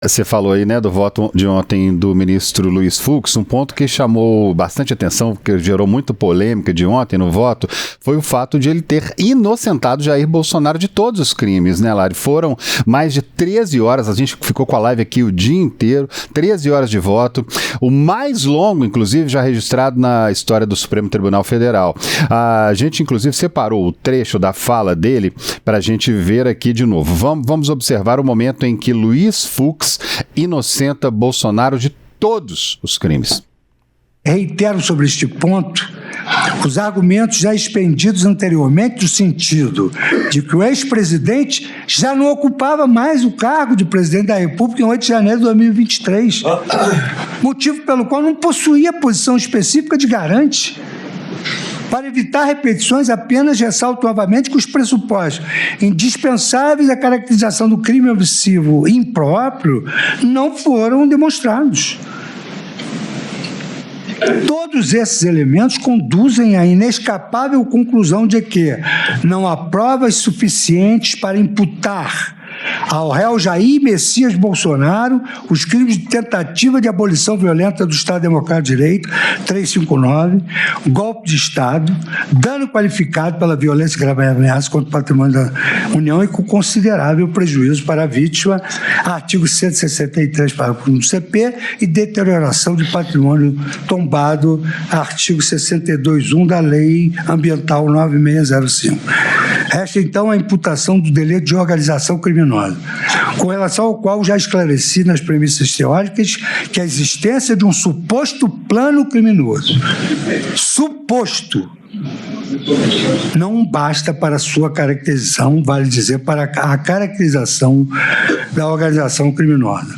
Você falou aí, né, do voto de ontem do ministro Luiz Fux. Um ponto que chamou bastante atenção, que gerou muita polêmica de ontem no voto, foi o fato de ele ter inocentado Jair Bolsonaro de todos os crimes, né, Lari? Foram mais de 13 horas, a gente ficou com a live aqui o dia inteiro, 13 horas de voto, o mais longo, inclusive, já registrado na história do Supremo Tribunal Federal. A gente, inclusive, separou o trecho da fala dele para a gente ver aqui de novo. Vamos observar o momento em que Luiz Fux inocenta Bolsonaro de todos os crimes. Reitero sobre este ponto os argumentos já expendidos anteriormente, no sentido de que o ex-presidente já não ocupava mais o cargo de presidente da República em 8 de janeiro de 2023, motivo pelo qual não possuía posição específica de garante. Para evitar repetições, apenas ressalto novamente que os pressupostos indispensáveis à caracterização do crime omissivo impróprio não foram demonstrados. Todos esses elementos conduzem à inescapável conclusão de que não há provas suficientes para imputar ao réu Jair Messias Bolsonaro os crimes de tentativa de abolição violenta do Estado Democrático de Direito, 359, golpe de Estado, dano qualificado pela violência e grave ameaça contra o patrimônio da União e com considerável prejuízo para a vítima, artigo 163, parágrafo 1 do CP, e deterioração de patrimônio tombado, artigo 62.1 da Lei Ambiental 9605. Resta, então, a imputação do delito de organização criminosa, com relação ao qual já esclareci nas premissas teóricas que a existência de um suposto plano criminoso, suposto, não basta para sua caracterização, vale dizer, para a caracterização da organização criminosa.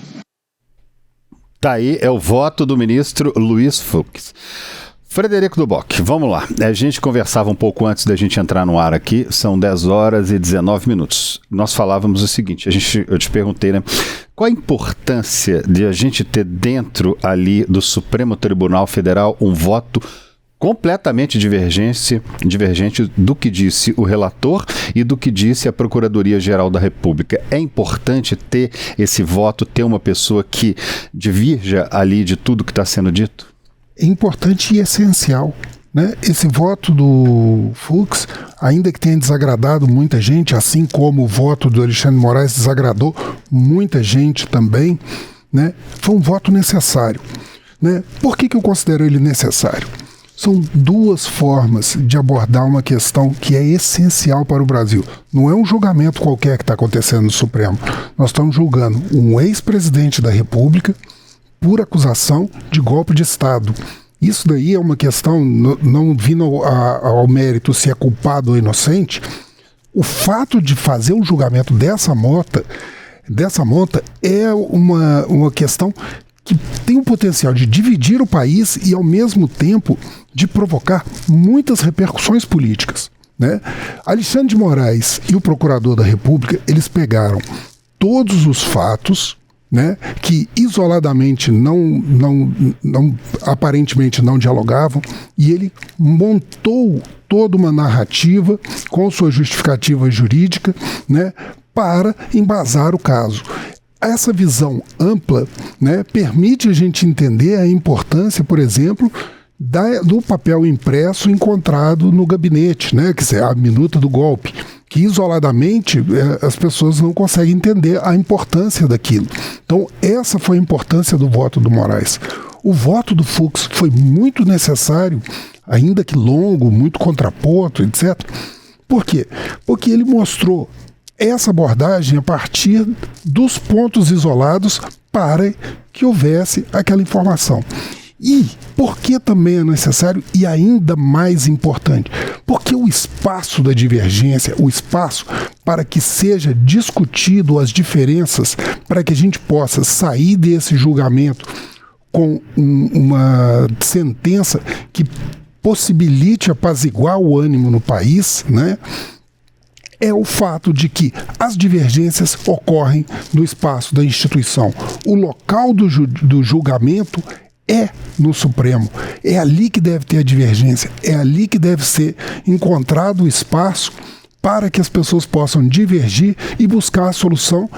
Tá aí, é o voto do ministro Luiz Fux. Frederico Duboc, vamos lá. A gente conversava um pouco antes da gente entrar no ar aqui, são 10 horas e 19 minutos. Nós falávamos o seguinte, eu te perguntei, né? Qual a importância de a gente ter dentro ali do Supremo Tribunal Federal um voto completamente divergente do que disse o relator e do que disse a Procuradoria-Geral da República? É importante ter esse voto, ter uma pessoa que divirja ali de tudo que está sendo dito? É importante e essencial, né? Esse voto do Fux, ainda que tenha desagradado muita gente, assim como o voto do Alexandre de Moraes desagradou muita gente também, né? Foi um voto necessário, né? Por que eu considero ele necessário? São duas formas de abordar uma questão que é essencial para o Brasil. Não é um julgamento qualquer que está acontecendo no Supremo. Nós estamos julgando um ex-presidente da República por acusação de golpe de Estado. Isso daí é uma questão, não vindo ao mérito se é culpado ou inocente. O fato de fazer um julgamento dessa monta é uma questão que tem o potencial de dividir o país e, ao mesmo tempo, de provocar muitas repercussões políticas, né? Alexandre de Moraes e o procurador da República, eles pegaram todos os fatos, né, que isoladamente aparentemente não dialogavam, e ele montou toda uma narrativa com sua justificativa jurídica, né, para embasar o caso. Essa visão ampla, né, permite a gente entender a importância, por exemplo, do papel impresso encontrado no gabinete, né, que é a minuta do golpe, que isoladamente as pessoas não conseguem entender a importância daquilo. Então, essa foi a importância do voto do Moraes. O voto do Fux foi muito necessário, ainda que longo, muito contraponto, etc. Por quê? Porque ele mostrou essa abordagem a partir dos pontos isolados para que houvesse aquela informação. E por que também é necessário e ainda mais importante? Porque o espaço da divergência, o espaço para que seja discutido as diferenças, para que a gente possa sair desse julgamento com uma sentença que possibilite apaziguar o ânimo no país, né? É o fato de que as divergências ocorrem no espaço da instituição. O local do julgamento é no Supremo. É ali que deve ter a divergência, é ali que deve ser encontrado o espaço para que as pessoas possam divergir e buscar a solução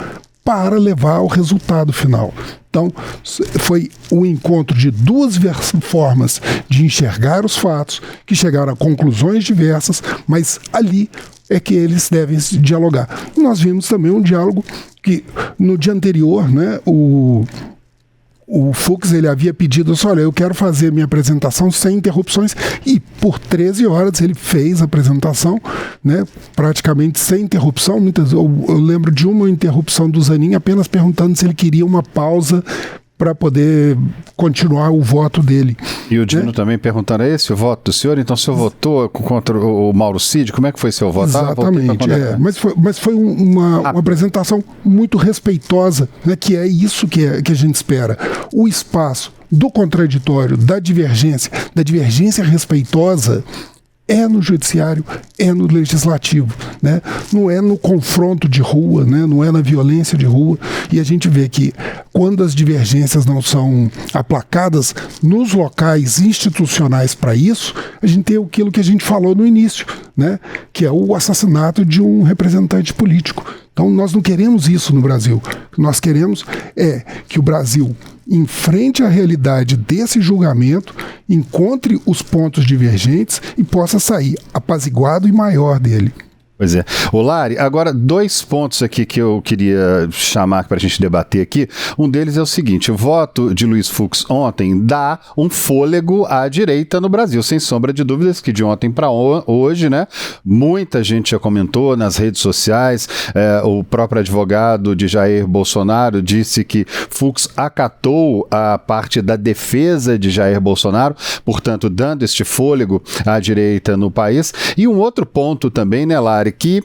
para levar ao resultado final. Então, foi o encontro de duas formas de enxergar os fatos, que chegaram a conclusões diversas, mas ali é que eles devem se dialogar. Nós vimos também um diálogo que, no dia anterior, né, o Fux, ele havia pedido assim, olha, eu quero fazer minha apresentação sem interrupções, e por 13 horas ele fez a apresentação, né, praticamente sem interrupção. Eu lembro de uma interrupção do Zanin apenas perguntando se ele queria uma pausa para poder continuar o voto dele. E o Dino também perguntando, é esse o voto do senhor? Então o senhor votou contra o Mauro Cid? Como é que foi seu voto? Exatamente, mas foi uma apresentação muito respeitosa, né, que é isso que a gente espera. O espaço do contraditório, da divergência respeitosa, é no judiciário, é no legislativo, né? Não é no confronto de rua, né? Não é na violência de rua. E a gente vê que quando as divergências não são aplacadas nos locais institucionais para isso, a gente tem aquilo que a gente falou no início, né? Que é o assassinato de um representante político. Então nós não queremos isso no Brasil. O que nós queremos é que o Brasil enfrente a realidade desse julgamento, encontre os pontos divergentes e possa sair apaziguado e maior dele. Pois é. Ô Lari, agora 2 pontos aqui que eu queria chamar para a gente debater aqui. Um deles é o seguinte, o voto de Luiz Fux ontem dá um fôlego à direita no Brasil, sem sombra de dúvidas, que de ontem para hoje, né, muita gente já comentou nas redes sociais, o próprio advogado de Jair Bolsonaro disse que Fux acatou a parte da defesa de Jair Bolsonaro, portanto, dando este fôlego à direita no país. E um outro ponto também, né, Lari, que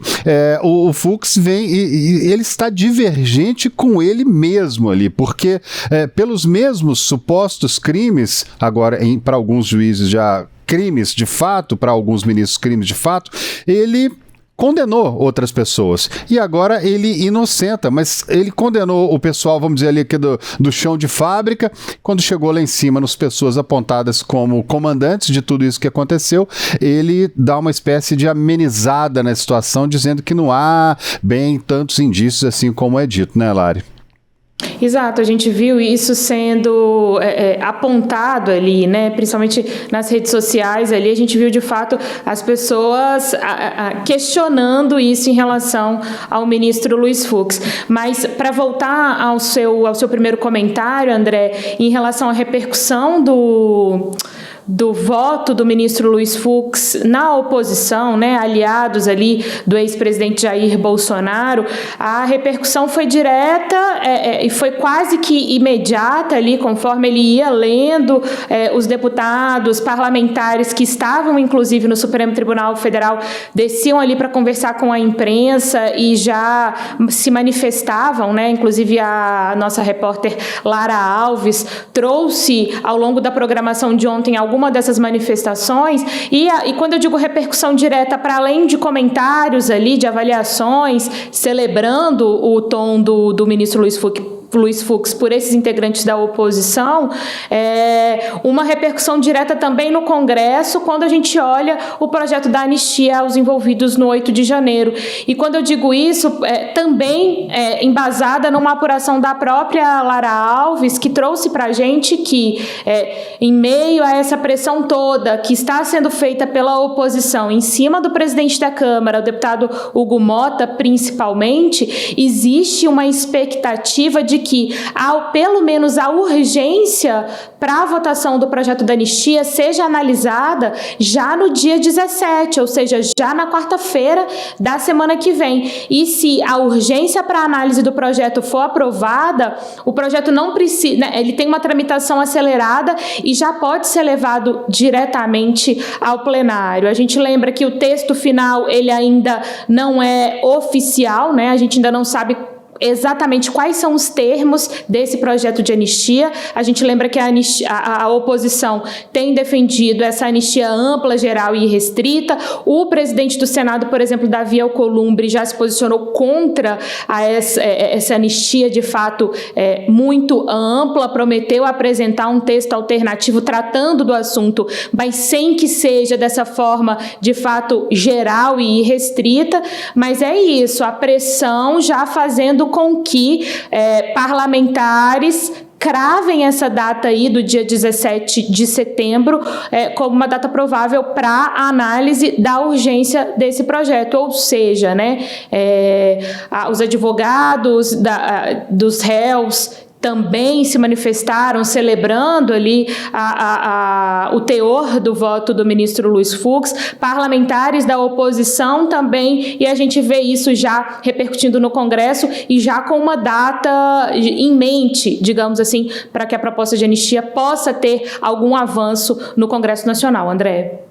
o Fux vem e ele está divergente com ele mesmo ali, porque pelos mesmos supostos crimes, agora para alguns juízes já crimes de fato, para alguns ministros crimes de fato, ele condenou outras pessoas, e agora ele inocenta, mas ele condenou o pessoal, vamos dizer ali aqui do chão de fábrica, quando chegou lá em cima nas pessoas apontadas como comandantes de tudo isso que aconteceu, ele dá uma espécie de amenizada na situação, dizendo que não há bem tantos indícios assim como é dito, né, Lari? Exato, a gente viu isso sendo apontado ali, né, principalmente nas redes sociais ali, a gente viu de fato as pessoas questionando isso em relação ao ministro Luiz Fux. Mas para voltar ao seu primeiro comentário, André, em relação à repercussão do voto do ministro Luiz Fux na oposição, né, aliados ali do ex-presidente Jair Bolsonaro, a repercussão foi direta e foi quase que imediata ali, conforme ele ia lendo os deputados, parlamentares que estavam, inclusive, no Supremo Tribunal Federal, desciam ali para conversar com a imprensa e já se manifestavam, né, inclusive a nossa repórter Lara Alves trouxe, ao longo da programação de ontem, alguma dessas manifestações, e quando eu digo repercussão direta, para além de comentários ali, de avaliações, celebrando o tom do ministro Luiz Fux por esses integrantes da oposição, uma repercussão direta também no Congresso, quando a gente olha o projeto da anistia aos envolvidos no 8 de janeiro. E quando eu digo isso, também embasada numa apuração da própria Lara Alves, que trouxe para a gente que, em meio a essa pressão toda que está sendo feita pela oposição em cima do presidente da Câmara, o deputado Hugo Mota, principalmente, existe uma expectativa de que, pelo menos, a urgência para a votação do projeto da anistia seja analisada já no dia 17, ou seja, já na quarta-feira da semana que vem. E se a urgência para a análise do projeto for aprovada, o projeto não precisa, né, ele tem uma tramitação acelerada e já pode ser levado diretamente ao plenário. A gente lembra que o texto final ele ainda não é oficial, né? A gente ainda não sabe exatamente quais são os termos desse projeto de anistia. A gente lembra que a oposição tem defendido essa anistia ampla, geral e restrita. O presidente do Senado, por exemplo, Davi Alcolumbre, já se posicionou contra essa anistia, de fato, muito ampla, prometeu apresentar um texto alternativo tratando do assunto, mas sem que seja dessa forma, de fato, geral e restrita. Mas é isso, a pressão já fazendo com que parlamentares cravem essa data aí do dia 17 de setembro como uma data provável para a análise da urgência desse projeto, ou seja, né, os advogados dos réus também se manifestaram celebrando ali o teor do voto do ministro Luiz Fux, parlamentares da oposição também, e a gente vê isso já repercutindo no Congresso e já com uma data em mente, digamos assim, para que a proposta de anistia possa ter algum avanço no Congresso Nacional. André.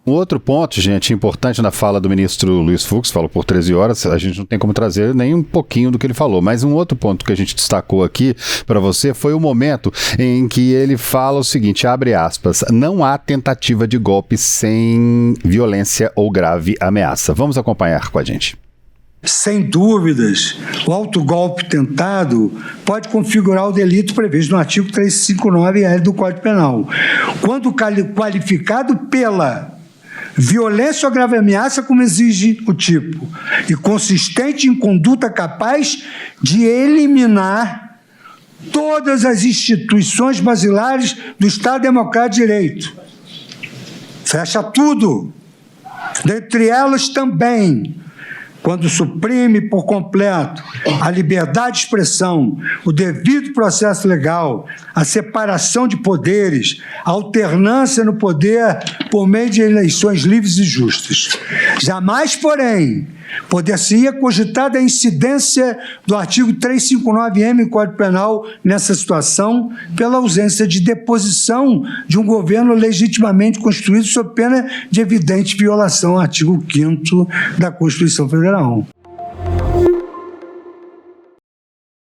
Um outro ponto, gente, importante na fala do ministro Luiz Fux, falou por 13 horas, a gente não tem como trazer nem um pouquinho do que ele falou, mas um outro ponto que a gente destacou aqui para você foi o momento em que ele fala o seguinte, abre aspas, não há tentativa de golpe sem violência ou grave ameaça. Vamos acompanhar com a gente. Sem dúvidas, o autogolpe tentado pode configurar o delito previsto no artigo 359-L do Código Penal, quando qualificado pela violência ou grave ameaça, como exige o tipo, e consistente em conduta capaz de eliminar todas as instituições basilares do Estado Democrático de Direito. Fecha tudo. Dentre elas também, quando suprime por completo a liberdade de expressão, o devido processo legal, a separação de poderes, a alternância no poder por meio de eleições livres e justas. Jamais, porém, poder-se-ia cogitar a incidência do artigo 359-M do Código Penal nessa situação pela ausência de deposição de um governo legitimamente constituído sob pena de evidente violação ao artigo 5º da Constituição Federal.